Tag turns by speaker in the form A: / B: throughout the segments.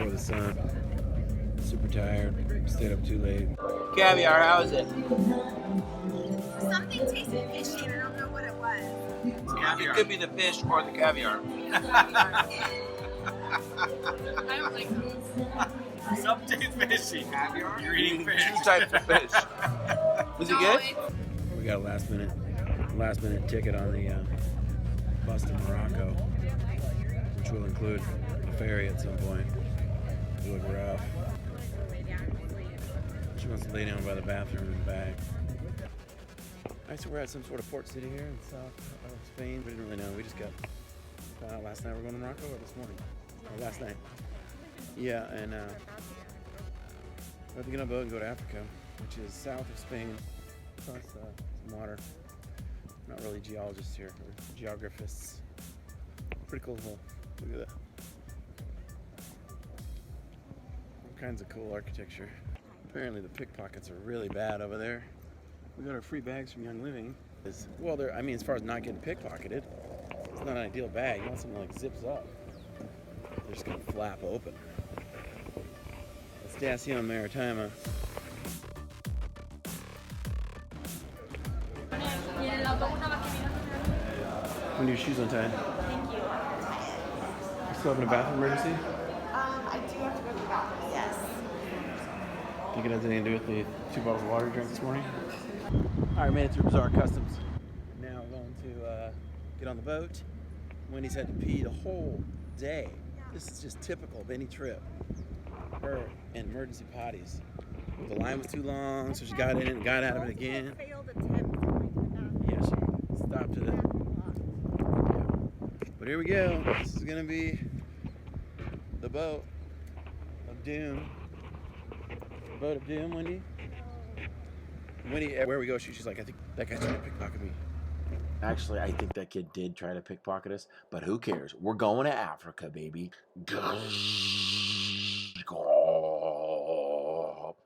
A: before the sun. Super tired. Stayed up too late.
B: Caviar, how is it?
C: Something tasted fishy and I don't know what it was.
B: Caviar. It could be the fish or the caviar.
C: I don't like those.
D: Something fishy. Caviar? You're eating fish.
B: Two types of fish. Was it good?
A: We got a last minute ticket on the bus to Morroco, which will include a ferry at some point. It'll look rough. She wants to lay down by the bathroom in the back. Alright, so we're at some sort of port city here in south of Spain. We didn't really know. We just found out last night we're going to Morocco, or this morning? Or last night. Yeah, and we have to get on a boat and go to Africa, which is south of Spain, plus some water. Not really geologists here, or geographists. Pretty cool hole. Look at that. All kinds of cool architecture. Apparently the pickpockets are really bad over there. We got our free bags from Young Living. Well, I mean, as far as not getting pickpocketed, it's not an ideal bag. You want something that like zips up. They're just gonna flap open. Station Maritima. When your shoes untied?
C: Thank you.
A: You still having a bathroom emergency?
C: I do have to go to the bathroom, yes.
A: Think it has anything to do with the 2 bottles of water you drank this morning? Alright, made it through Bizarre Customs. Now we're going to get on the boat. Wendy's had to pee the whole day. This is just typical of any trip. Her and emergency potties. The line was too long, so she got in it and got out of it again. Yeah, she stopped at it. Yeah. But here we go. This is gonna be the boat of doom. The boat of doom, Wendy. Wendy, where we go, she's like, I think that guy's trying to pickpocket me. Actually, I think that kid did try to pickpocket us, but who cares? We're going to Africa, baby.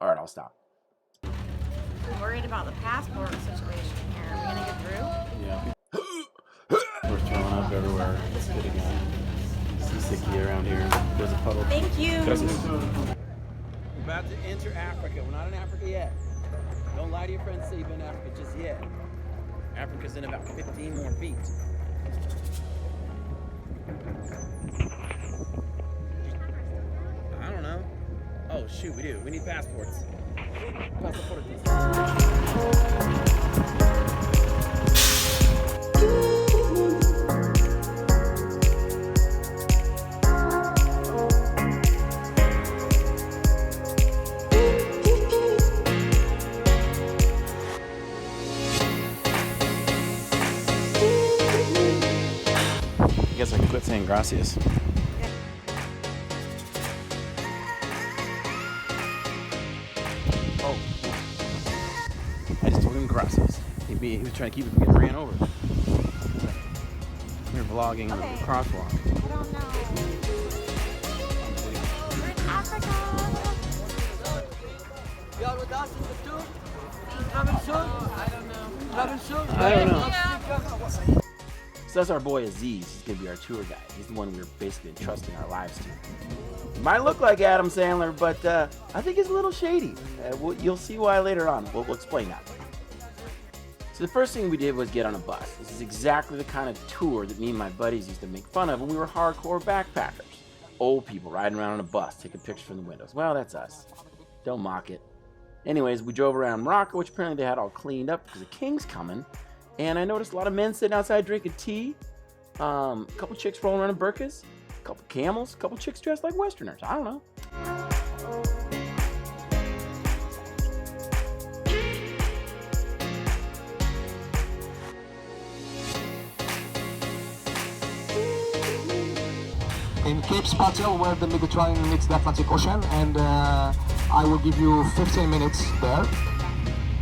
A: All right, I'll stop.
C: I'm worried about the passport situation here. Are we gonna get through?
A: Yeah. We're throwing up everywhere. It's getting seasicky around here. There's a puddle.
C: Thank you.
A: We're about to enter Africa. We're not in Africa yet. Don't lie to your friends, say you've been to Africa just yet. Africa's in about 15 more feet. I don't know. Oh shoot, we do. We need passports. I guess I can quit saying gracias. Oh. I just told him gracias. He was trying to keep it from getting ran over. We're vlogging the crosswalk.
C: I don't know. We're in Africa.
E: You are with us in the tour? Travel soon? I don't know. Travel soon?
A: I don't know.
C: Yeah.
A: So that's our boy Aziz. He's gonna be our tour guide. He's the one we're basically entrusting our lives to. He might look like Adam Sandler, but I think he's a little shady. You'll see why later on. We'll explain that. So the first thing we did was get on a bus. This is exactly the kind of tour that me and my buddies used to make fun of when we were hardcore backpackers. Old people riding around on a bus, taking pictures from the windows. Well, that's us. Don't mock it. Anyways, we drove around Morocco, which apparently they had all cleaned up because the king's coming. And I noticed a lot of men sitting outside drinking tea. A couple chicks rolling around in burqas. A couple camels. A couple chicks dressed like Westerners. I don't know.
F: In Cape Spatial, where the Mediterranean meets the Atlantic Ocean, and I will give you 15 minutes there.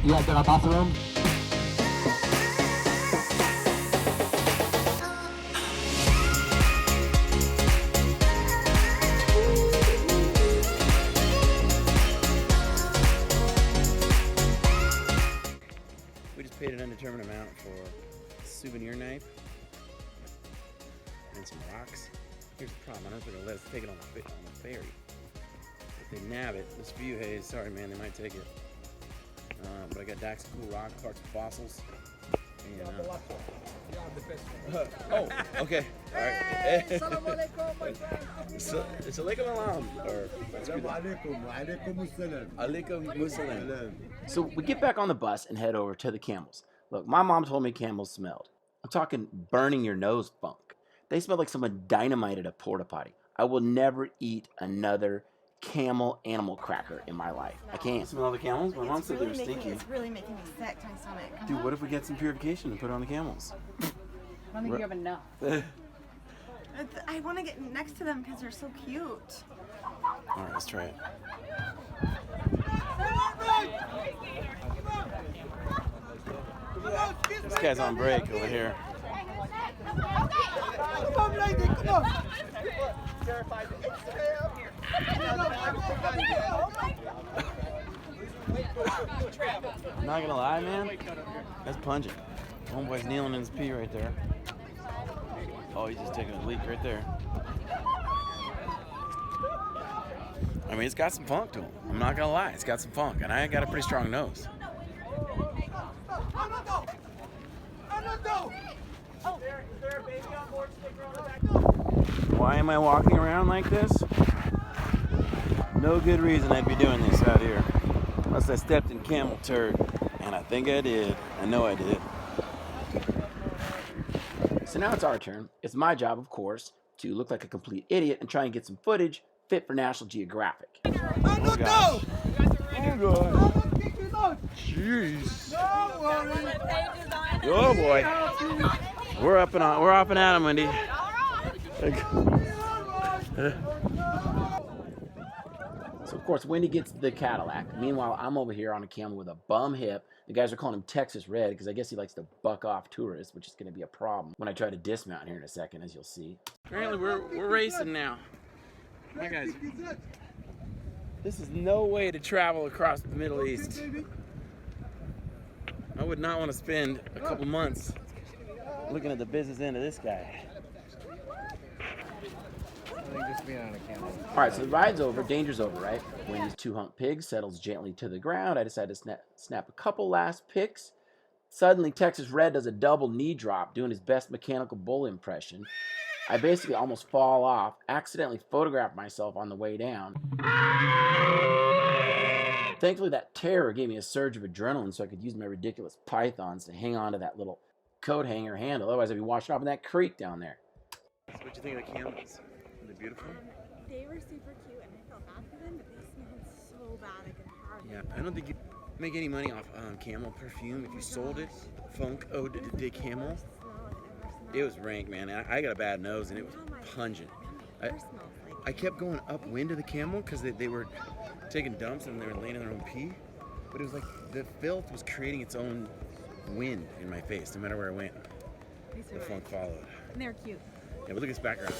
F: You enter a bathroom.
A: We just paid an undetermined amount for a souvenir knife and some rocks. Here's the problem, I don't think they're gonna let us take it on the ferry. They nab it. This view haze, sorry man, they might take it. But I got Dax Cool Rock, parts of fossils. And, oh, okay. All right. It's alaikum alam. Alaikum musalam. So we get back on the bus and head over to the Camels. Look, my mom told me Camels smelled. I'm talking burning your nose funk. They smell like someone dynamited a porta potty. I will never eat another Camel animal cracker in my life. I can't. Smell the Camels? My mom said they were stinky.
C: It's really making me sick to my stomach.
A: Dude, what if we get some purification and put it on the Camels?
E: I don't think you have enough.
C: I want to get next to them because they're so cute.
A: All right, let's try it. This guy's on break over here. I'm not gonna lie, man. That's pungent. Homeboy's kneeling in his pee right there. Oh, he's just taking a leak right there. I mean, it's got some funk to him. I'm not gonna lie, it's got some funk, and I got a pretty strong nose. Why am I walking around like this? No good reason I'd be doing this out here. Unless I stepped in camel turd. And I think I did. I know I did. So now it's our turn. It's my job, of course, to look like a complete idiot and try and get some footage fit for National Geographic. Oh, gosh. Jeez. Oh boy. We're off and at 'em, Wendy. So of course Wendy gets the Cadillac. Meanwhile, I'm over here on a Camel with a bum hip. The guys are calling him Texas Red because I guess he likes to buck off tourists, which is going to be a problem when I try to dismount here in a second, as you'll see. Apparently we're racing now. My guys, this is no way to travel across the Middle East. I would not want to spend a couple months looking at the business end of this guy. Alright, so the ride's over, danger's over, right? Wendy's two-hump pig settles gently to the ground. I decide to snap a couple last pics. Suddenly, Texas Red does a double knee drop, doing his best mechanical bull impression. I basically almost fall off, accidentally photograph myself on the way down. Thankfully, that terror gave me a surge of adrenaline so I could use my ridiculous pythons to hang on to that little coat hanger handle. Otherwise, I'd be washing off in that creek down there. So what'd you think of the Camels? Are they beautiful?
C: They were super cute, and I felt bad for them, but they smelled so bad I could hardly.
A: Yeah, I don't think you'd make any money off Camel perfume if you sold it. Funk Ode de Camel. It was rank, man. I got a bad nose, and it was pungent. I kept going upwind of the Camel because they were taking dumps and they were laying in their own pee. But it was like the filth was creating its own wind in my face, no matter where I went. The funk followed.
C: And they're cute.
A: Yeah, but look at this background.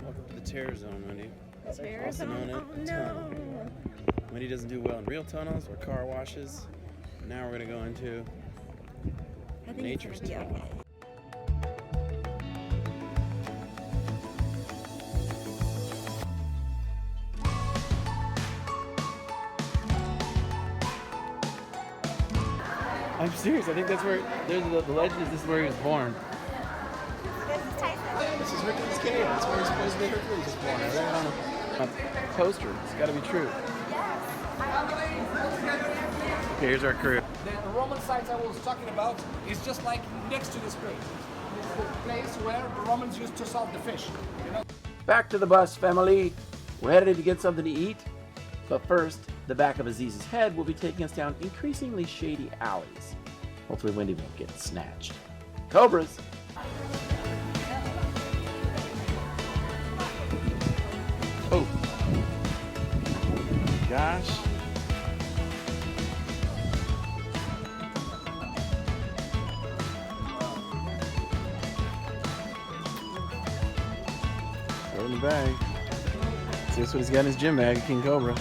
A: Welcome to the terror zone, Wendy. Also known as tunnel. Wendy doesn't do well in real tunnels or car washes. Now we're going to go into nature's tunnel. Okay. I'm serious. I think that's where the legend is. This is where he was born.
C: This is Tyson.
A: This is Hercules Cave. That's where supposedly Hercules was born. I read it on a poster. It's got to be true. Okay, here's our crew.
F: The Roman sites I was talking about is just like next to this creek. It's the place where the Romans used to salt the fish. You know?
A: Back to the bus, family. We're headed to get something to eat. But first, the back of Aziz's head will be taking us down increasingly shady alleys. Hopefully Wendy won't get snatched. Cobras! Oh. Gosh. Throw it in the bag. See, that's what he's got in his gym bag, King Cobra.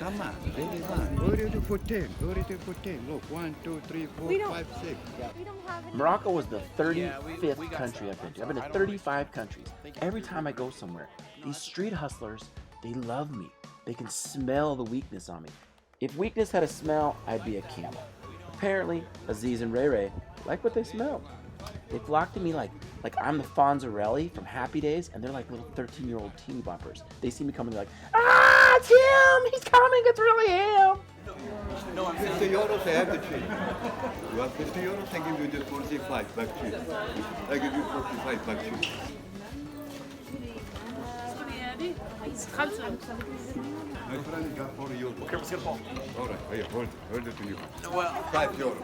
G: Come on, really one. Go to 14. Go to 14. Look, 1, 2, 3, 4,
C: We don't-
G: 5, 6.
C: We don't have any.
A: Morocco was the 35th
B: we got
A: country
B: stuff.
A: I've been to. I've been to 35 countries. Every time I go somewhere, these street hustlers, they love me. They can smell the weakness on me. If weakness had a smell, I'd be a camel. Apparently, Aziz and Ray Ray like what they smell. They flock to me like I'm the Fonzarelli from Happy Days, and they're like little 13-year-old teeny boppers. They see me coming, they're like, ah, it's him! He's coming, it's really him!
B: No, I'm
G: 50 euros, I have the change. You want 50 euros, I give you just 45 back to you. I give you 45 back to you. My friend got 40 euros.
D: Okay, let's get a ball.
G: All right, here, hold it to you.
B: well,
G: 5 euros.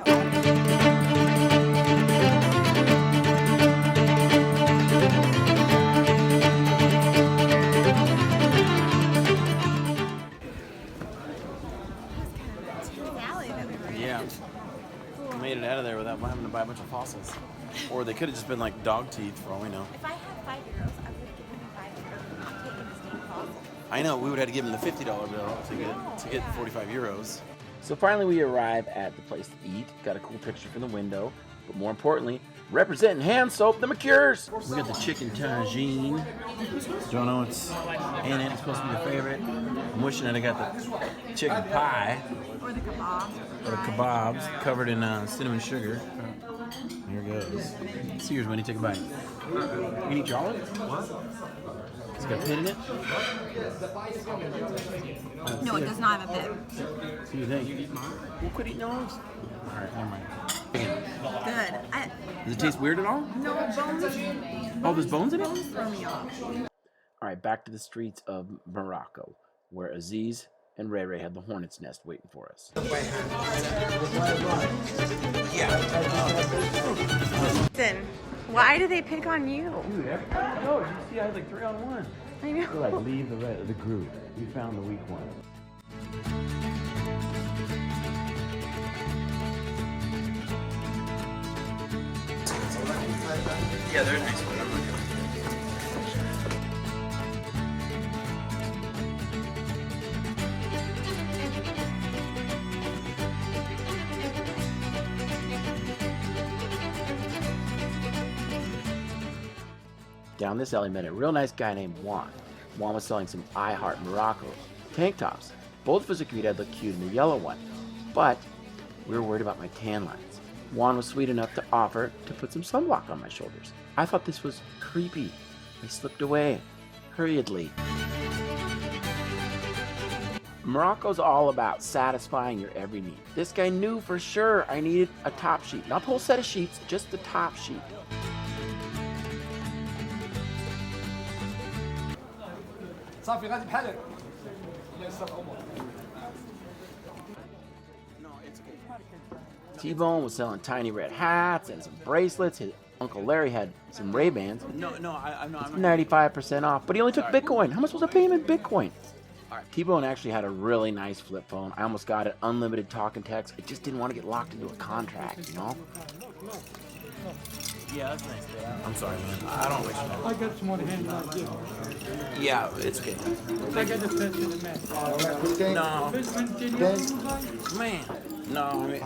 A: Yeah. We made it out of there without having to buy a bunch of fossils. Or they could have just been like dog teeth, for all we know.
C: If I had €5, I would have given him €5. I'm taking this damn fossil.
A: I know, we would have to give him the $50 bill to get 45 euros. So finally we arrive at the place to eat. Got a cool picture from the window. But more importantly, representing hand soap, the McCures. We got the chicken tangine. Don't know what's in it. It's supposed to be your favorite. I'm wishing that I got the chicken pie.
C: Or the kebab.
A: Or the kebabs covered in cinnamon sugar. Here goes. See yours when you take a bite. You can eat your olive? What? It's got a pit in it?
C: No, it does not have a bit.
A: So you think? We'll quit eating olives? Alright, never mind.
C: Good.
A: Does it taste weird at all?
C: No bones.
A: Oh, there's bones in it?
C: Bones throw me off.
A: Alright, back to the streets of Morocco, where Aziz and Ray Ray had the hornet's nest waiting for us.
C: Listen, why do they pick on you?
A: Dude, no, you see I had like 3-on-1.
C: I know.
A: They're like, leave the group. We found the weak one.
B: yeah, they're nice, but I'm not gonna.
A: Down this alley, met a real nice guy named Juan. Juan was selling some I Heart Morocco tank tops. Both of us agreed I'd look cute in the yellow one, but we were worried about my tan lines. Juan was sweet enough to offer to put some sunblock on my shoulders. I thought this was creepy. I slipped away, hurriedly. Morocco's all about satisfying your every need. This guy knew for sure I needed a top sheet. Not the whole set of sheets, just the top sheet.
F: صافي غادي بحالك.
A: T-Bone was selling tiny red hats and some bracelets. His Uncle Larry had some Ray-Bans.
B: I'm not.
A: 95% off, but he only took Bitcoin. How am I supposed to pay him in Bitcoin? T-Bone actually had a really nice flip phone. I almost got it, unlimited talk and text. I just didn't want to get locked into a contract, you know?
B: Yeah, that's nice.
A: I'm sorry, man. I don't wish that.
E: I got some more hand like this.
B: Yeah, it's good.
E: I got the first in the man.
A: No,
E: First one, did you?
A: man. No, I mean,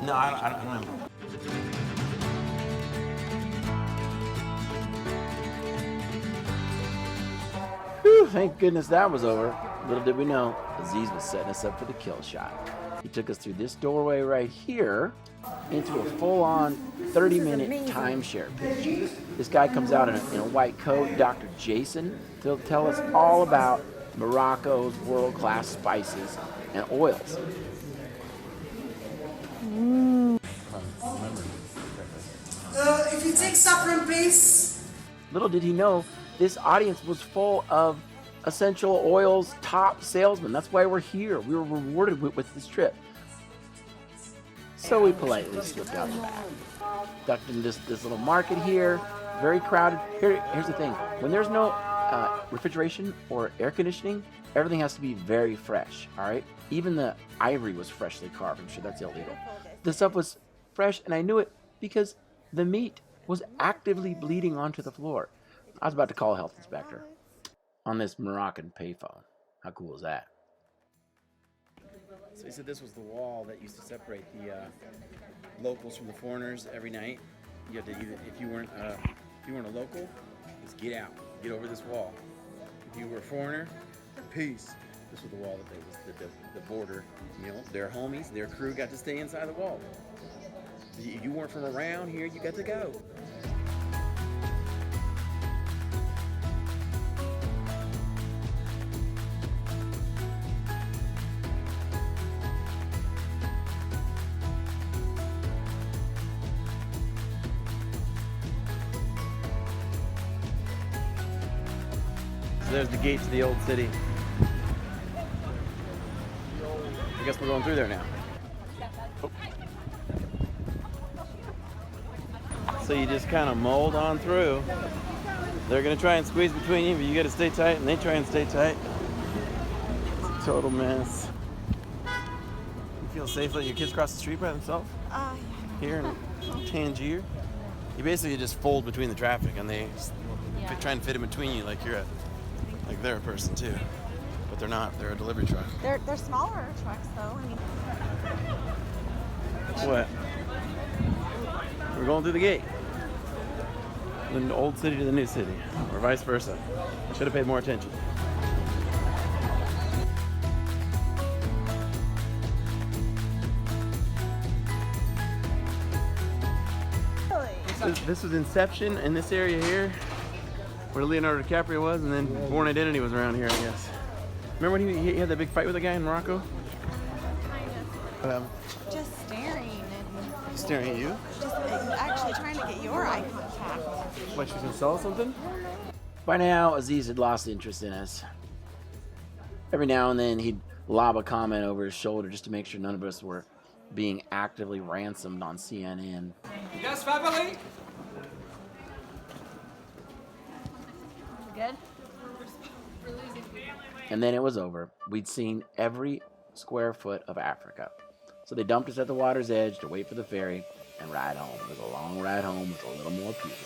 A: no, I don't know. Whew, thank goodness that was over. Little did we know, Aziz was setting us up for the kill shot. He took us through this doorway right here into a full-on 30-minute timeshare pitch. This guy comes out in a white coat, Dr. Jason, to tell us all about Morocco's world-class spices and oils.
H: If you take saffron, please.
A: Little did he know, this audience was full of essential oils top salesmen. That's why we're here. We were rewarded with this trip. So we politely slipped out the back. Ducked in this little market here, very crowded. Here's the thing, when there's no refrigeration or air conditioning, everything has to be very fresh, all right? Even the ivory was freshly carved. I'm sure that's illegal. The stuff was fresh, and I knew it because the meat was actively bleeding onto the floor. I was about to call a health inspector. on this Moroccan payphone. How cool is that? So he said this was the wall that used to separate the locals from the foreigners every night. You had to either, if you weren't a local, just get out, get over this wall. If you were a foreigner, peace. This was the wall that they was the border. You know, their homies, their crew got to stay inside the wall. You weren't from around here, you got to go. So there's the gate to the old city. I guess we're going through there now. Oh. So you just kind of mold on through. They're going to try and squeeze between you, but you got to stay tight, and they try and stay tight. It's a total mess. You feel safe letting your kids cross the street by themselves? Here in Tangier? You basically just fold between the traffic, and they try and fit in between you like they're a person too. But they're not. They're a delivery truck.
C: They're smaller trucks, though. I mean,
A: What? We're going through the gate. The old city to the new city, or vice versa. I should have paid more attention. This was Inception in this area here, where Leonardo DiCaprio was, and then Born Identity was around here, I guess. Remember when he had that big fight with a guy in Morocco?
C: just staring and
A: Staring at you?
C: just actually trying to get your eye contact.
A: What, she was gonna sell us something? By now, Aziz had lost interest in us. Every now and then, he'd lob a comment over his shoulder just to make sure none of us were being actively ransomed on CNN.
E: Yes, family?
C: Good?
A: And then it was over. We'd seen every square foot of Africa. So they dumped us at the water's edge to wait for the ferry and ride home. It was a long ride home with a little more people.